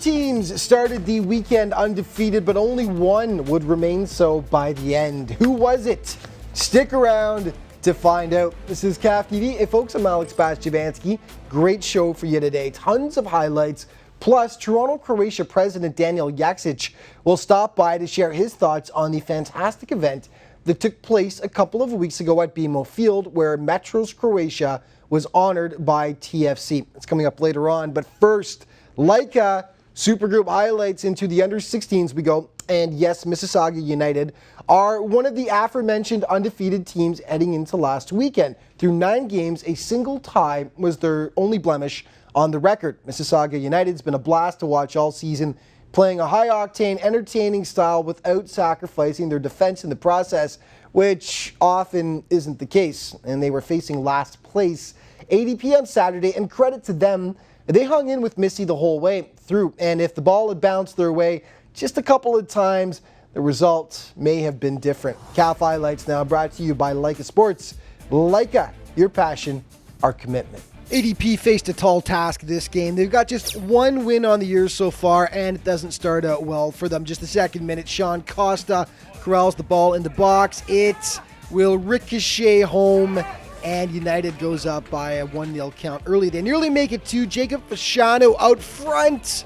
teams started the weekend undefeated, but only one would remain so by the end. Who was it? Stick around to find out. This is CAF TV. Hey folks, I'm Alex Bastiavansky. Great show for you today. Tons of highlights. Plus, Toronto-Croatia President Daniel Jaksic will stop by to share his thoughts on the fantastic event that took place a couple of weeks ago at BMO Field, where Metros Croatia was honored by TFC. It's coming up later on, but first, Laika Supergroup highlights into the under-16s we go. And yes, Mississauga United are one of the aforementioned undefeated teams heading into last weekend. Through 9 games, a single tie was their only blemish on the record. Mississauga United's been a blast to watch all season, playing a high-octane, entertaining style without sacrificing their defense in the process, which often isn't the case. And they were facing last place ADP on Saturday, and credit to them, they hung in with Missy the whole way through. And if the ball had bounced their way just a couple of times, the result may have been different. CAF highlights now brought to you by Laika Sports. Laika, your passion, our commitment. ADP faced a tall task this game. They've got just one win on the year so far, and it doesn't start out well for them. Just the second minute, Sean Costa corrals the ball in the box. It will ricochet home, and United goes up by a 1-0 count early. They nearly make it 2. Jacob Fasciano out front.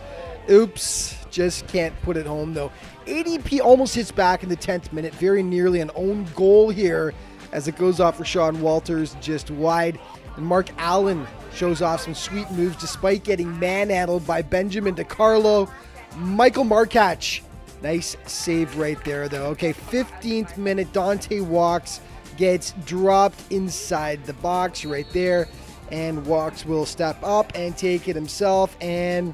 Oops, just can't put it home though. ADP almost hits back in the 10th minute, very nearly an own goal here as it goes off for Sean Walters just wide. And Mark Allen shows off some sweet moves despite getting manhandled by Benjamin DiCarlo. Michael Markach, nice save right there though. Okay, 15th minute, Dante Walks gets dropped inside the box right there, and Walks will step up and take it himself, and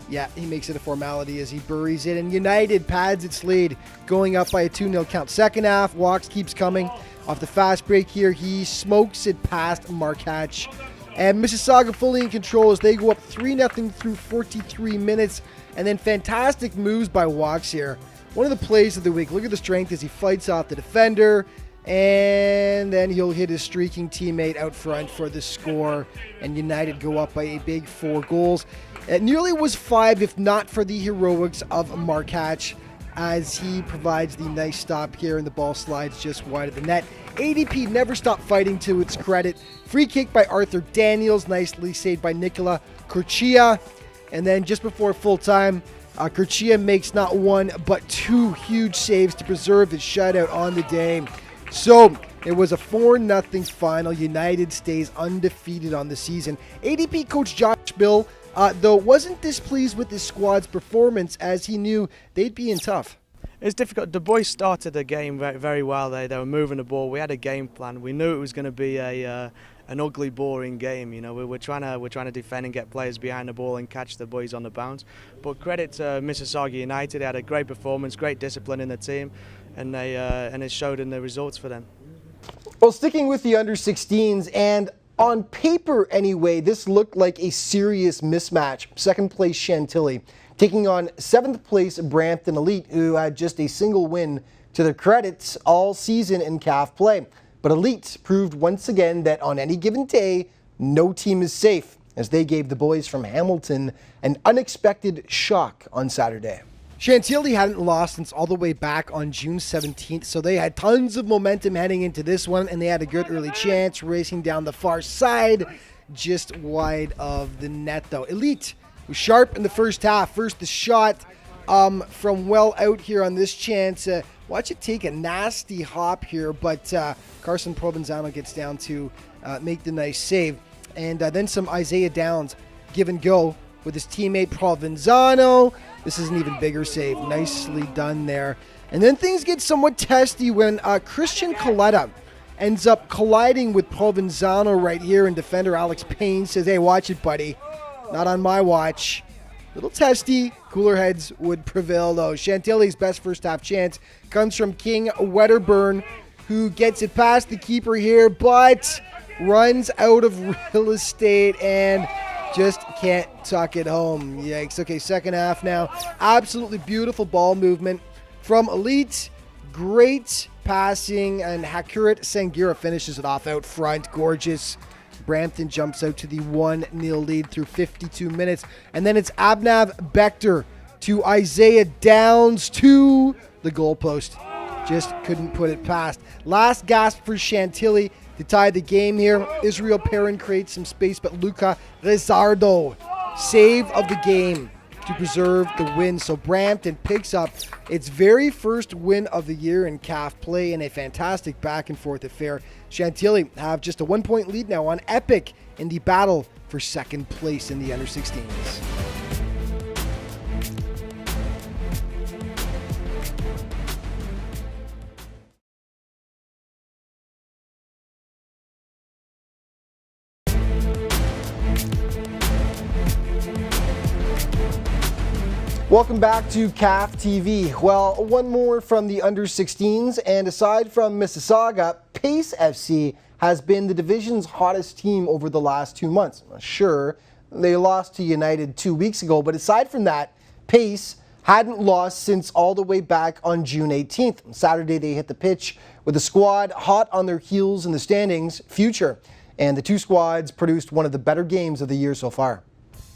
yeah, he makes it a formality as he buries it, and United pads its lead, going up by a 2-0 count. Second half, Walks keeps coming off the fast break here. He smokes it past Markach, and Mississauga fully in control as they go up 3-0 through 43 minutes, and then fantastic moves by Walks here. One of the plays of the week. Look at the strength as he fights off the defender, and then he'll hit his streaking teammate out front for the score, and United go up by a big 4 goals. It nearly was 5 if not for the heroics of Markach as he provides the nice stop here, and the ball slides just wide of the net. ADP never stopped fighting to its credit. Free kick by Arthur Daniels, nicely saved by Nikola Kurchia. And then just before full time, Kurchia makes not 1 but 2 huge saves to preserve his shutout on the day. So it was a 4-0 final. United stays undefeated on the season. ADP coach Josh Bill, though, wasn't displeased with his squad's performance as he knew they'd be in tough. It's difficult. The boys started the game very, very well. They were moving the ball. We had a game plan. We knew it was going to be an ugly, boring game. You know, we're trying to defend and get players behind the ball and catch the boys on the bounce. But credit to Mississauga United. They had a great performance, great discipline in the team, and it showed in the results for them. Well, sticking with the under-16s, and on paper anyway, this looked like a serious mismatch. Second place Chantilly taking on 7th place Brampton Elite, who had just a single win to their credits all season in CAF play. But Elite proved once again that on any given day, no team is safe, as they gave the boys from Hamilton an unexpected shock on Saturday. Chantilly hadn't lost since all the way back on June 17th, so they had tons of momentum heading into this one, and they had a good early chance racing down the far side, just wide of the net though. Elite was sharp in the first half. First the shot from well out here on this chance. Watch it take a nasty hop here, but Carson Provenzano gets down to make the nice save. And then some Isaiah Downs give and go with his teammate Provenzano. This is an even bigger save. Nicely done there. And then things get somewhat testy when Christian Coletta ends up colliding with Provenzano right here, and defender Alex Payne says, "Hey, watch it, buddy. Not on my watch." Little testy. Cooler heads would prevail, though. Chantilly's best first half chance comes from King Wedderburn, who gets it past the keeper here, but runs out of real estate and just can't tuck it home. Yikes. Okay, second half now. Absolutely beautiful ball movement from Elite. Great passing, and Hakurat Sangira finishes it off out front. Gorgeous Brampton jumps out to the 1-0 lead through 52 minutes. And then it's Abnav Bekter to Isaiah Downs to the goalpost. Just couldn't put it past. Last gasp for Chantilly to tie the game here. Israel Perrin creates some space, but Luca Rezardo, save of the game to preserve the win. So Brampton picks up its very first win of the year in CAF play in a fantastic back and forth affair. Chantilly have just a 1-point lead now on Epic in the battle for second place in the under-16s. Welcome back to CAF TV. Well, one more from the under-16s, and aside from Mississauga, Pace FC has been the division's hottest team over the last 2 months. Sure, they lost to United 2 weeks ago, but aside from that, Pace hadn't lost since all the way back on June 18th. Saturday, they hit the pitch with a squad hot on their heels in the standings, Future, and the two squads produced one of the better games of the year so far.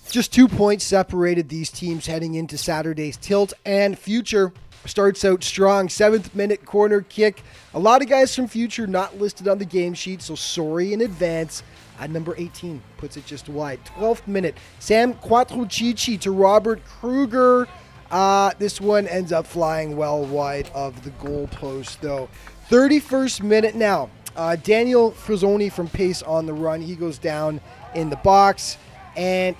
Just 2 points separated these teams heading into Saturday's tilt, and Future starts out strong. 7th minute corner kick. A lot of guys from Future not listed on the game sheet, so sorry in advance. At number 18 puts it just wide. 12th minute, Sam Quattrucci to Robert Kruger. This one ends up flying well wide of the goalpost, though. 31st minute now. Daniel Frizzoni from Pace on the run. He goes down in the box, and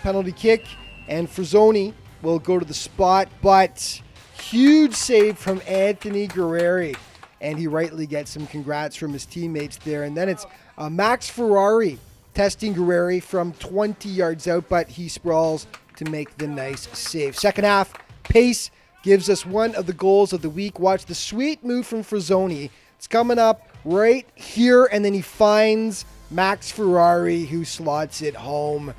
penalty kick, and Frizzoni will go to the spot, but huge save from Anthony Guerreri, and he rightly gets some congrats from his teammates there. And then it's Max Ferrari testing Guerreri from 20 yards out, but he sprawls to make the nice save. Second half, Pace gives us one of the goals of the week. Watch the sweet move from Frizzoni. It's coming up right here, and then he finds Max Ferrari, who slots it home.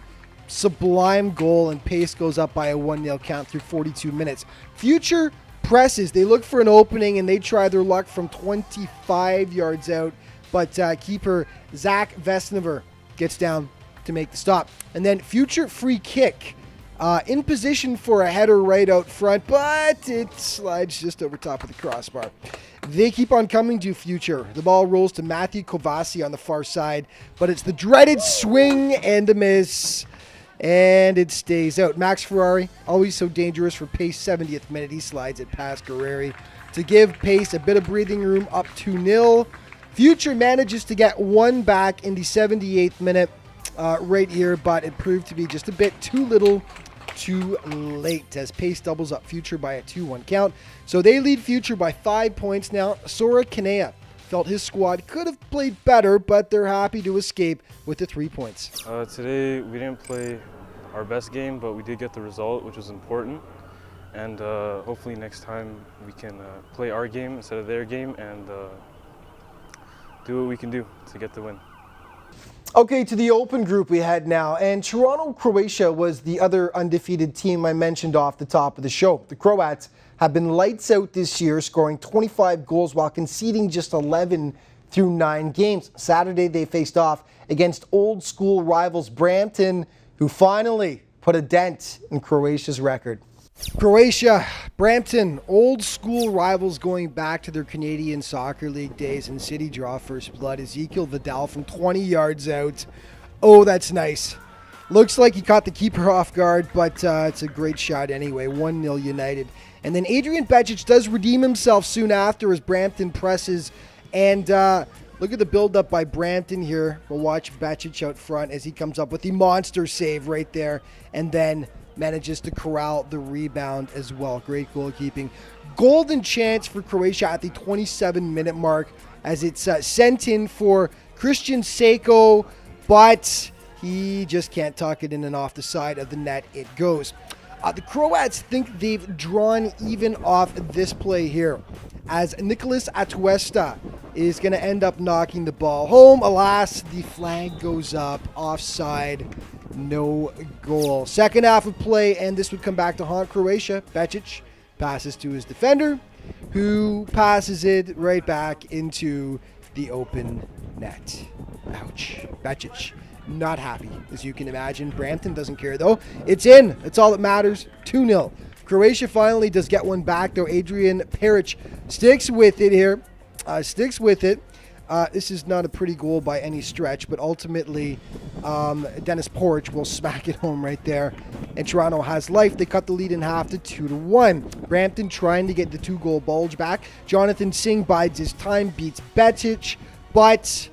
Sublime goal, and Pace goes up by a 1-0 count through 42 minutes. Future presses. They look for an opening, and they try their luck from 25 yards out, but keeper Zach Vesnever gets down to make the stop. And then Future free kick in position for a header right out front, but it slides just over top of the crossbar. They keep on coming to Future. The ball rolls to Matthew Kovasi on the far side, but it's the dreaded swing and a miss, and it stays out. Max Ferrari, always so dangerous for Pace. 70th minute, he slides it past Guerreri to give Pace a bit of breathing room, up 2-0. Future manages to get one back in the 78th minute right here, but it proved to be just a bit too little too late as Pace doubles up Future by a 2-1 count. So they lead Future by 5 points now. Sora Kanea felt his squad could have played better, but they're happy to escape with the 3 points. Today we didn't play our best game, but we did get the result, which was important. And hopefully next time we can play our game instead of their game and do what we can do to get the win. Okay, to the open group we head now, and Toronto, Croatia was the other undefeated team I mentioned off the top of the show. The Croats have been lights out this year, scoring 25 goals while conceding just 11 through 9 games. Saturday they faced off against old school rivals Brampton, who finally put a dent in Croatia's record. Croatia, Brampton, old school rivals going back to their Canadian Soccer League days, and City draw first blood. Ezekiel Vidal from 20 yards out. Oh, that's nice. Looks like he caught the keeper off guard, but it's a great shot anyway. 1-0 United. And then Adrian Becic does redeem himself soon after as Brampton presses. And look at the build-up by Brampton here. We'll watch Becic out front as he comes up with the monster save right there. And then manages to corral the rebound as well. Great goalkeeping. Golden chance for Croatia at the 27-minute mark as it's sent in for Christian Seiko, but he just can't tuck it in, and off the side of the net it goes. The Croats think they've drawn even off this play here, as Nicolas Atuesta is going to end up knocking the ball home. Alas, the flag goes up, offside, no goal. Second half of play, and this would come back to haunt Croatia. Becic passes to his defender, who passes it right back into the open net. Ouch. Becic. Not happy, as you can imagine. Brampton doesn't care, though. It's in. That's all that matters. 2-0. Croatia finally does get one back, though. Adrian Peric sticks with it here. Sticks with it. This is not a pretty goal by any stretch, but ultimately Dennis Porch will smack it home right there. And Toronto has life. They cut the lead in half to 2-1. Brampton trying to get the 2-goal bulge back. Jonathan Singh bides his time, beats Becic, but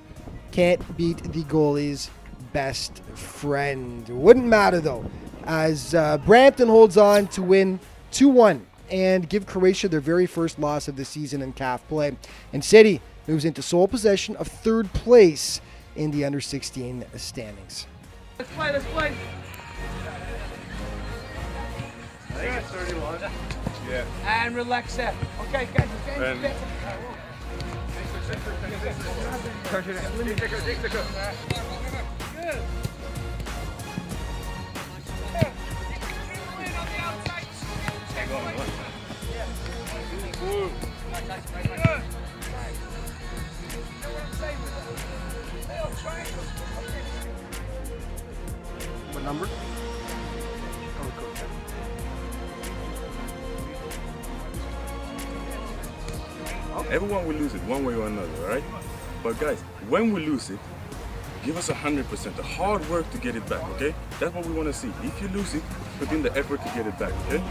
can't beat the goalie's best friend. Wouldn't matter, though, as Brampton holds on to win 2-1 and give Croatia their very first loss of the season in CAF play. And City moves into sole possession of third place in the under-16 standings. Let's play, let's play. I think it's 31. Yeah. And relax there. Okay, guys, And- What number? Everyone will lose it one way or another, right? But guys, when we lose it, give us 100%, the hard work to get it back, okay? That's what we want to see. If you lose it, put in the effort to get it back, okay?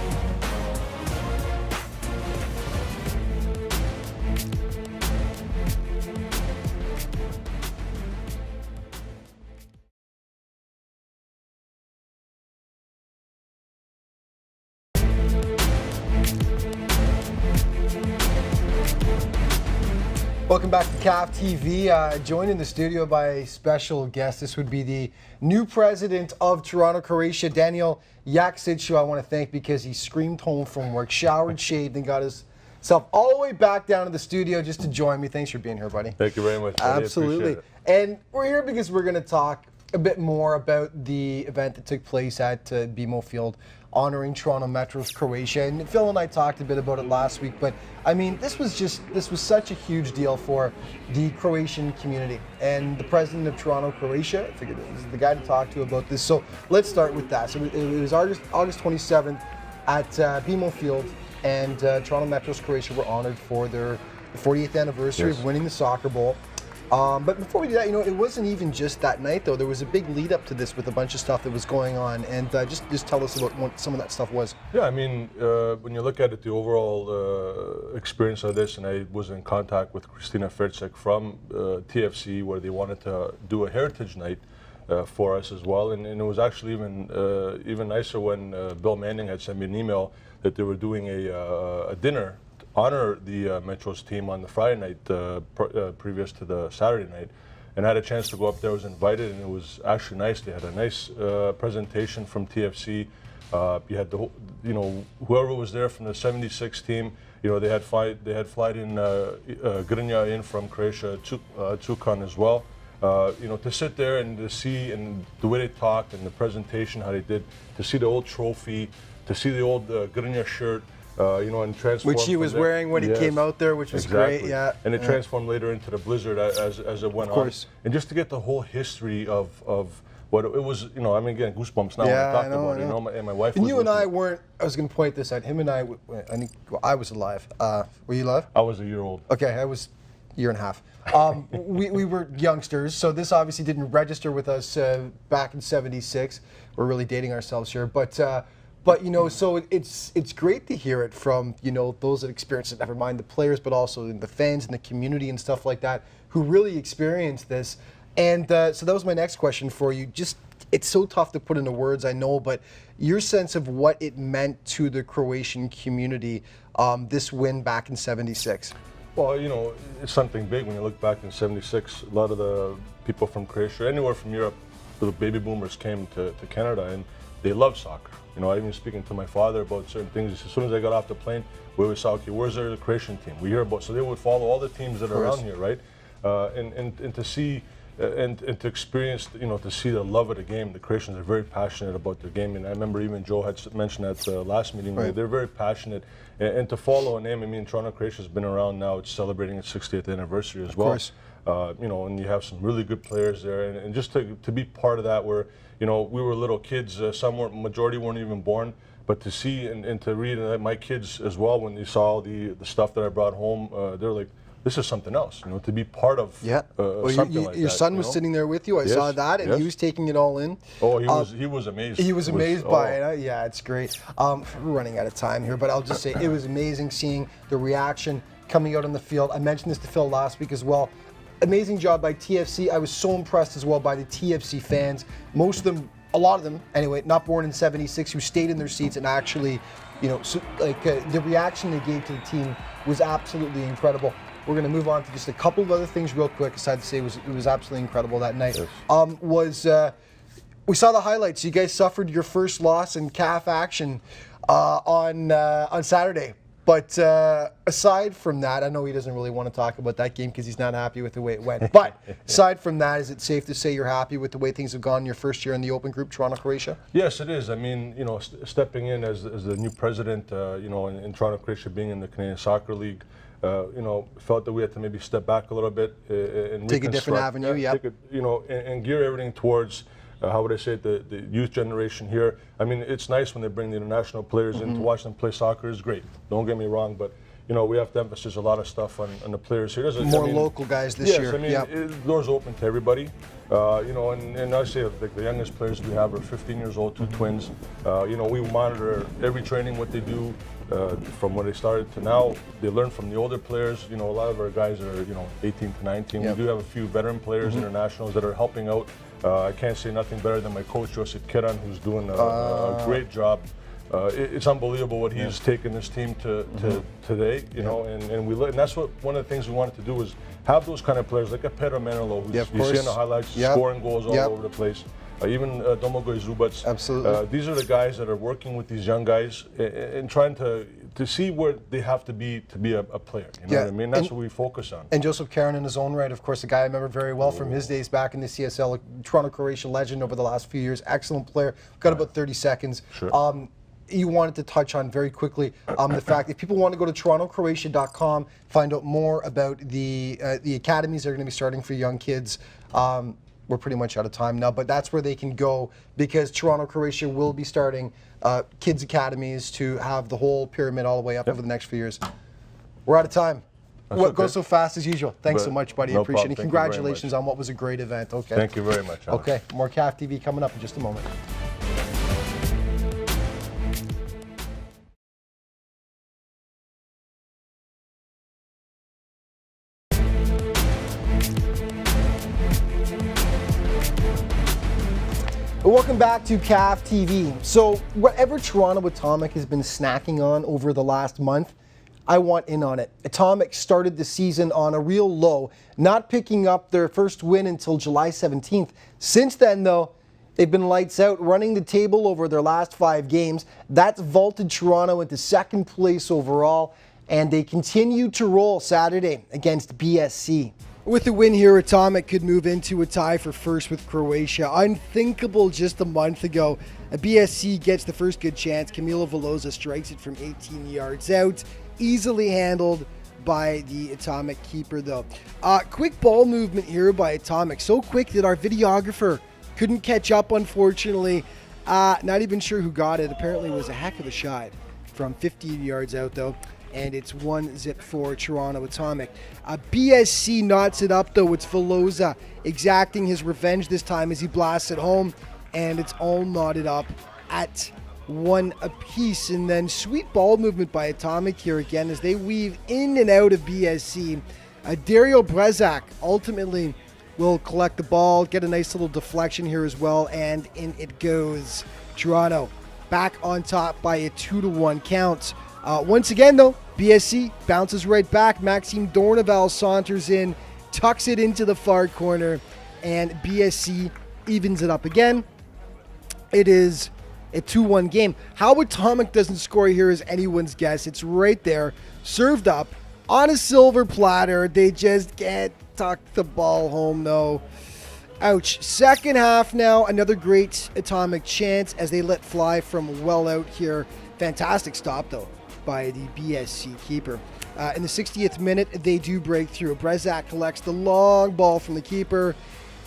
Welcome back to CAF TV. Joined in the studio by a special guest. This would be the new president of Toronto, Croatia, Daniel Jaksic, who I want to thank because he screamed home from work, showered, shaved, and got himself all the way back down to the studio just to join me. Thanks for being here, buddy. Thank you very much. Buddy. Absolutely. I appreciate it. And we're here because we're going to talk a bit more about the event that took place at BMO Field honoring Toronto Metro's Croatia. And Phil and I talked a bit about it last week, but I mean, this was such a huge deal for the Croatian community. And the president of Toronto, Croatia, I figured it was the guy to talk to about this. So let's start with that. So it was August 27th at BMO Field, and Toronto Metro's Croatia were honored for their 40th anniversary of winning the soccer bowl. But before we do that, it wasn't even just that night, though. There was a big lead up to this with a bunch of stuff that was going on. And just tell us about what some of that stuff was. Yeah, I mean, when you look at it, the overall experience of this, and I was in contact with Christina Fercek from TFC, where they wanted to do a heritage night for us as well. And it was actually even nicer when Bill Manning had sent me an email that they were doing a dinner honor the Metro's team on the Friday night previous to the Saturday night, and I had a chance to go up there. I was invited, and it was actually nice. They had a nice presentation from TFC. You had whoever was there from the '76 team. They had flied in Grnja in from Croatia, Cukan as well. To sit there and to see and the way they talked and the presentation, how they did, to see the old trophy, to see the old Grnja shirt. And transformed. Which he was wearing when he came out there, which was great, yeah. And it transformed later into the Blizzard as it went on. Of course. And just to get the whole history of what it was, I mean, again, goosebumps now when I talk about it. And my wife. And was you and with I me. weren't. I was going to point this out. Him and I think I was alive. Were you alive? I was a year old. Okay, I was a year and a half. We were youngsters, so this obviously didn't register with us back in '76. We're really dating ourselves here, but so it's great to hear it from those that experience it. Never mind the players, but also the fans and the community and stuff like that who really experienced this. And so that was my next question for you. It's so tough to put into words, I know, but your sense of what it meant to the Croatian community, this win back in '76. Well, it's something big when you look back in '76. A lot of the people from Croatia, anywhere from Europe, the baby boomers came to Canada, and they love soccer. I even speaking to my father about certain things. As soon as I got off the plane, we always saw, okay, where's the Croatian team? We hear about, so they would follow all the teams that are around here, right? And to see and to experience, to see the love of the game. The Croatians are very passionate about their game, and I remember even Joe had mentioned at the last meeting. Right. They're very passionate, and to follow a name. I mean, Toronto Croatia has been around now. It's celebrating its 60th anniversary as well. Of course. And you have some really good players there, and just to be part of that, where we were little kids. Majority weren't even born. But to see and to read, and my kids as well, when they saw the stuff that I brought home, they're like, this is something else, to be part of something like that. Your son was sitting there with you. I saw that, and he was taking it all in. Oh, he was amazed. He was amazed by it. Yeah, it's great. We're running out of time here, but I'll just say it was amazing seeing the reaction coming out on the field. I mentioned this to Phil last week as well. Amazing job by TFC. I was so impressed as well by the TFC fans. Most of them, a lot of them anyway, not born in '76, who stayed in their seats and actually, the reaction they gave to the team was absolutely incredible. We're going to move on to just a couple of other things real quick. Aside to say, it was absolutely incredible that night. Yes. We saw the highlights. You guys suffered your first loss in CAF action on Saturday. But aside from that, I know he doesn't really want to talk about that game because he's not happy with the way it went. But aside from that, is it safe to say you're happy with the way things have gone in your first year in the Open Group, Toronto, Croatia? Yes, it is. I mean, stepping in as the new president, in Toronto, Croatia, being in the Canadian Soccer League, felt that we had to maybe step back a little bit and take a different avenue, and gear everything towards. How would I say it, the youth generation here. I mean, it's nice when they bring the international players in to watch them play soccer is great. Don't get me wrong, but we have to emphasize a lot of stuff on the players here. More local guys this year. Yes, I mean, doors open to everybody. And I say like the youngest players we have are 15 years old, 2 twins. We monitor every training, what they do. From when they started to now, they learn from the older players. A lot of our guys are 18 to 19. We do have a few veteran players, internationals that are helping out. I can't say nothing better than my coach Josip Kiran, who's doing a great job. It's unbelievable what he's taken this team to today. And that's what one of the things we wanted to do was have those kind of players like a Pedro Manolo, who you see in the highlights, scoring goals all over the place. Even Domagoj Zubac. Absolutely. These are the guys that are working with these young guys and trying to see where they have to be a player. You know what I mean? That's what we focus on. And Josip Karen in his own right, of course, a guy I remember very well from his days back in the CSL, a Toronto Croatia legend over the last few years. Excellent player. Got about 30 seconds. Sure. You wanted to touch on very quickly the fact if people want to go to torontocroatia.com, find out more about the academies that are going to be starting for young kids. We're pretty much out of time now, but that's where they can go because Toronto, Croatia will be starting kids academies to have the whole pyramid all the way up over the next few years. We're out of time. What goes so fast as usual. Thanks so much, buddy. No Appreciate problem. it. Congratulations on what was a great event. Okay. Thank you very much, Alex. Okay. More CAF TV coming up in just a moment. Welcome back to CAF TV. So whatever Toronto Atomic has been snacking on over the last month, I want in on it. Atomic started the season on a real low, not picking up their first win until July 17th. Since then, though, they've been lights out, running the table over their last 5 games. That's vaulted Toronto into second place overall, and they continue to roll Saturday against BSC. With the win here, Atomic could move into a tie for first with Croatia. Unthinkable just a month ago. A BSC gets the first good chance. Camilo Veloza strikes it from 18 yards out. Easily handled by the Atomic keeper, though. Quick ball movement here by Atomic. So quick that our videographer couldn't catch up, unfortunately. Not even sure who got it. Apparently it was a heck of a shot from 15 yards out, though. And it's 1-0 for Toronto Atomic. BSC knots it up, though. It's Veloza exacting his revenge this time as he blasts it home. And it's all knotted up at 1 apiece. And then sweet ball movement by Atomic here again as they weave in and out of BSC. Dario Brezak ultimately will collect the ball, get a nice little deflection here as well. And in it goes. Toronto back on top by a 2-1 count. Once again, though, BSC bounces right back. Maxime Dorneval saunters in, tucks it into the far corner, and BSC evens it up again. It is a 2-1 game. How Atomic doesn't score here is anyone's guess. It's right there, served up on a silver platter. They just can't tuck the ball home, though. Ouch. Second half now, another great atomic chance as they let fly from well out here. Fantastic stop, though, by the BSC keeper. In the 60th minute, they do break through. Brezak collects the long ball from the keeper.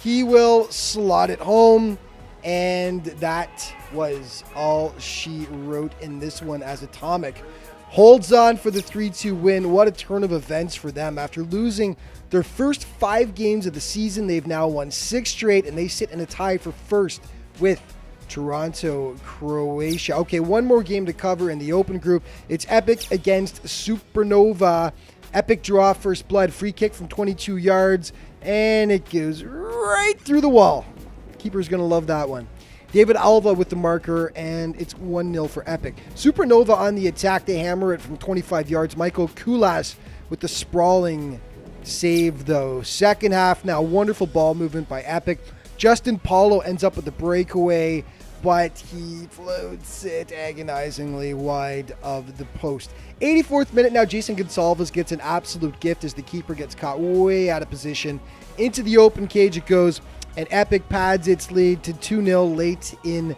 He will slot it home, and that was all she wrote in this one as Atomic holds on for the 3-2 win. What a turn of events for them. After losing their first 5 games of the season, they've now won 6 straight, and they sit in a tie for first with Toronto, Croatia. Okay, one more game to cover in the open group. It's Epic against Supernova. Epic draw, first blood, free kick from 22 yards, and it goes right through the wall. Keeper's going to love that one. David Alva with the marker, and it's 1-0 for Epic. Supernova on the attack. They hammer it from 25 yards. Michael Kulas with the sprawling save, though. Second half now, wonderful ball movement by Epic. Justin Paulo ends up with the breakaway, but he floats it agonizingly wide of the post. 84th minute now, Jason Gonsalves gets an absolute gift as the keeper gets caught way out of position. Into the open cage it goes, and Epic pads its lead to 2-0 late in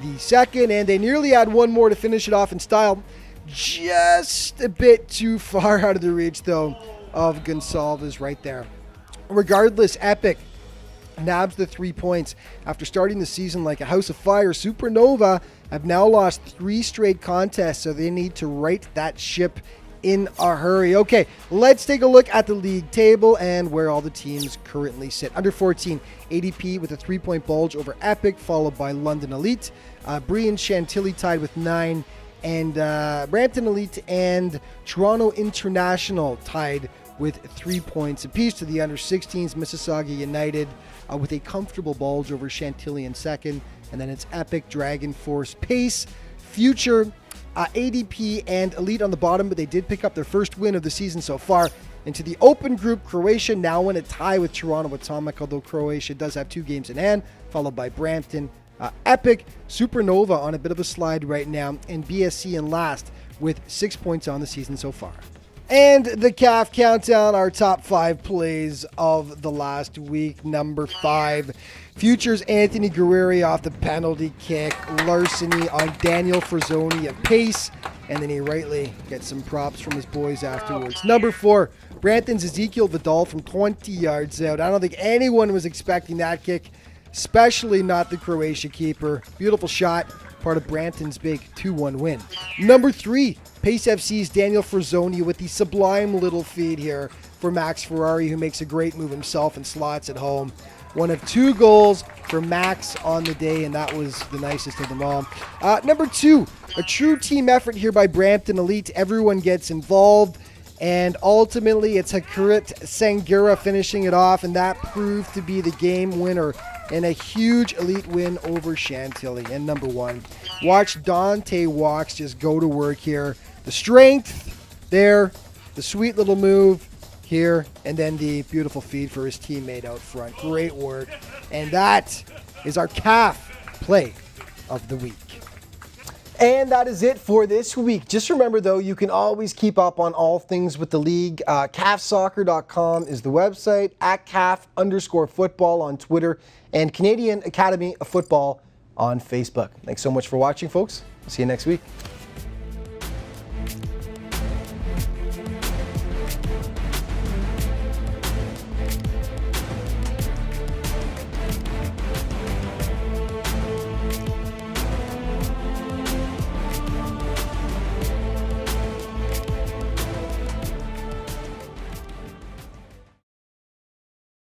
the second, and they nearly add one more to finish it off in style. Just a bit too far out of the reach, though, of Gonsalves right there. Regardless, Epic nabs the 3 points after starting the season like a house of fire. Supernova have now lost 3 straight contests, so they need to right that ship in a hurry. Okay, let's take a look at the league table and where all the teams currently sit. Under 14, ADP with a 3-point bulge over Epic, followed by London Elite. Bree and Chantilly tied with 9, and Brampton Elite and Toronto International tied with 3 points apiece. To the under 16s, Mississauga United with a comfortable bulge over Chantilly in second, and then it's Epic, Dragon Force, Pace, Future, ADP, and Elite on the bottom, but they did pick up their first win of the season so far. Into the open group, Croatia now in a tie with Toronto Atomic, although Croatia does have 2 games in hand, followed by Brampton. Epic, Supernova on a bit of a slide right now, and BSC in last with 6 points on the season so far. And the CAF countdown, our top 5 plays of the last week. Number 5, Futures Anthony Guerreri off the penalty kick. Larceny on Daniel Frazzoni at pace. And then he rightly gets some props from his boys afterwards. Number 4, Brampton's Ezekiel Vidal from 20 yards out. I don't think anyone was expecting that kick, especially not the Croatia keeper. Beautiful shot, part of Brampton's big 2-1 win. Number 3, Pace FC's Daniel Frazzoni with the sublime little feed here for Max Ferrari, who makes a great move himself and slots it home. One of 2 goals for Max on the day, and that was the nicest of them all. Number 2, a true team effort here by Brampton Elite. Everyone gets involved, and ultimately it's Hakurit Sangura finishing it off, and that proved to be the game winner and a huge Elite win over Chantilly. And number 1, watch Dante Walks just go to work here. The strength there, the sweet little move here, and then the beautiful feed for his teammate out front. Great work. And that is our CAF play of the week. And that is it for this week. Just remember, though, you can always keep up on all things with the league. CAFsoccer.com is the website, at CAF_football on Twitter, and Canadian Academy of Football on Facebook. Thanks so much for watching, folks. See you next week.